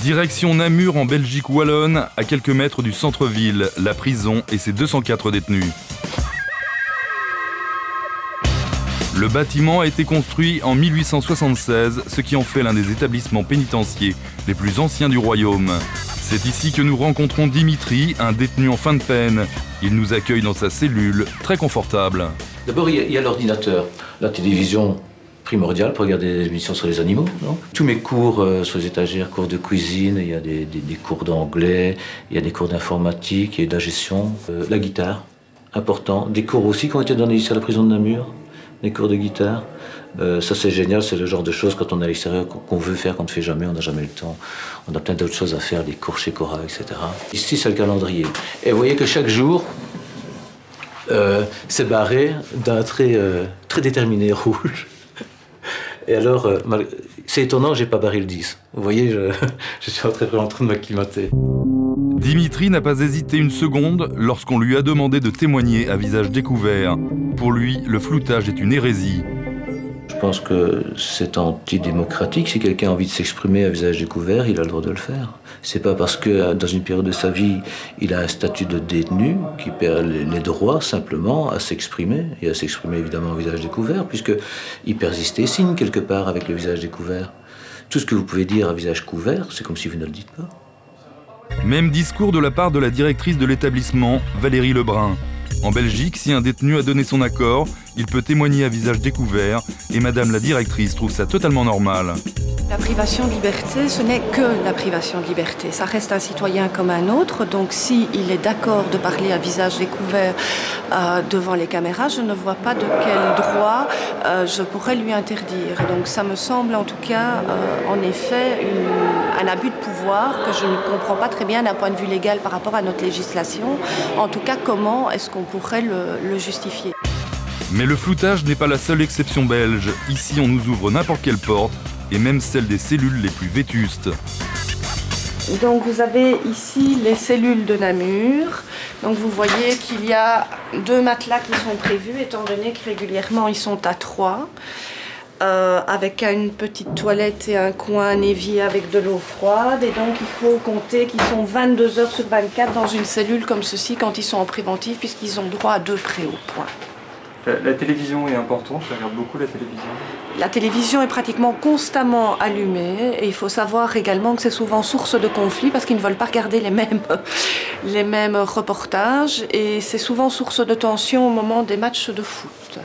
Direction Namur en Belgique wallonne, à quelques mètres du centre-ville, la prison et ses 204 détenus. Le bâtiment a été construit en 1876, ce qui en fait l'un des établissements pénitentiaires les plus anciens du royaume. C'est ici que nous rencontrons Dimitri, un détenu en fin de peine. Il nous accueille dans sa cellule, très confortable. D'abord, il y a l'ordinateur, la télévision primordiale pour regarder des émissions sur les animaux. Non, tous mes cours sur les étagères, cours de cuisine, il y a des cours d'anglais, il y a des cours d'informatique et de la gestion. La guitare, important. Des cours aussi qui ont été donnés ici à la prison de Namur, des cours de guitare. Ça c'est génial, c'est le genre de choses quand on est à l'extérieur qu'on veut faire, qu'on ne fait jamais, on n'a jamais le temps. On a plein d'autres choses à faire, des cours chez Cora, etc. Ici c'est le calendrier. Et vous voyez que chaque jour, c'est barré d'un trait très déterminé rouge. Et alors, c'est étonnant, j'ai pas barré le 10. Vous voyez, je suis en train de m'acclimater. Dimitri n'a pas hésité une seconde lorsqu'on lui a demandé de témoigner à visage découvert. Pour lui, le floutage est une hérésie. Je pense que c'est antidémocratique. Si quelqu'un a envie de s'exprimer à visage découvert, il a le droit de le faire. C'est pas parce que dans une période de sa vie, il a un statut de détenu qu'il perd les droits simplement à s'exprimer, et à s'exprimer évidemment à visage découvert, puisqu'il persiste et signe quelque part avec le visage découvert. Tout ce que vous pouvez dire à visage couvert, c'est comme si vous ne le dites pas. Même discours de la part de la directrice de l'établissement, Valérie Lebrun. En Belgique, si un détenu a donné son accord, il peut témoigner à visage découvert et Madame la directrice trouve ça totalement normal. La privation de liberté, ce n'est que la privation de liberté. Ça reste un citoyen comme un autre, donc s'il est d'accord de parler à visage découvert devant les caméras, je ne vois pas de quel droit je pourrais lui interdire. Et donc ça me semble en tout cas, en effet, un abus de pouvoir que je ne comprends pas très bien d'un point de vue légal par rapport à notre législation. En tout cas, comment est-ce qu'on pourrait le justifier? Mais le floutage n'est pas la seule exception belge. Ici, on nous ouvre n'importe quelle porte, et même celle des cellules les plus vétustes. Donc vous avez ici les cellules de Namur. Donc vous voyez qu'il y a 2 matelas qui sont prévus, étant donné que régulièrement ils sont à 3. Avec une petite toilette et un coin, un évier avec de l'eau froide. Et donc il faut compter qu'ils sont 22 heures sur 24 dans une cellule comme ceci quand ils sont en préventif, puisqu'ils ont droit à 2 pré au point. La télévision est importante, je regarde beaucoup la télévision. La télévision est pratiquement constamment allumée et il faut savoir également que c'est souvent source de conflits parce qu'ils ne veulent pas regarder les mêmes reportages et c'est souvent source de tension au moment des matchs de foot.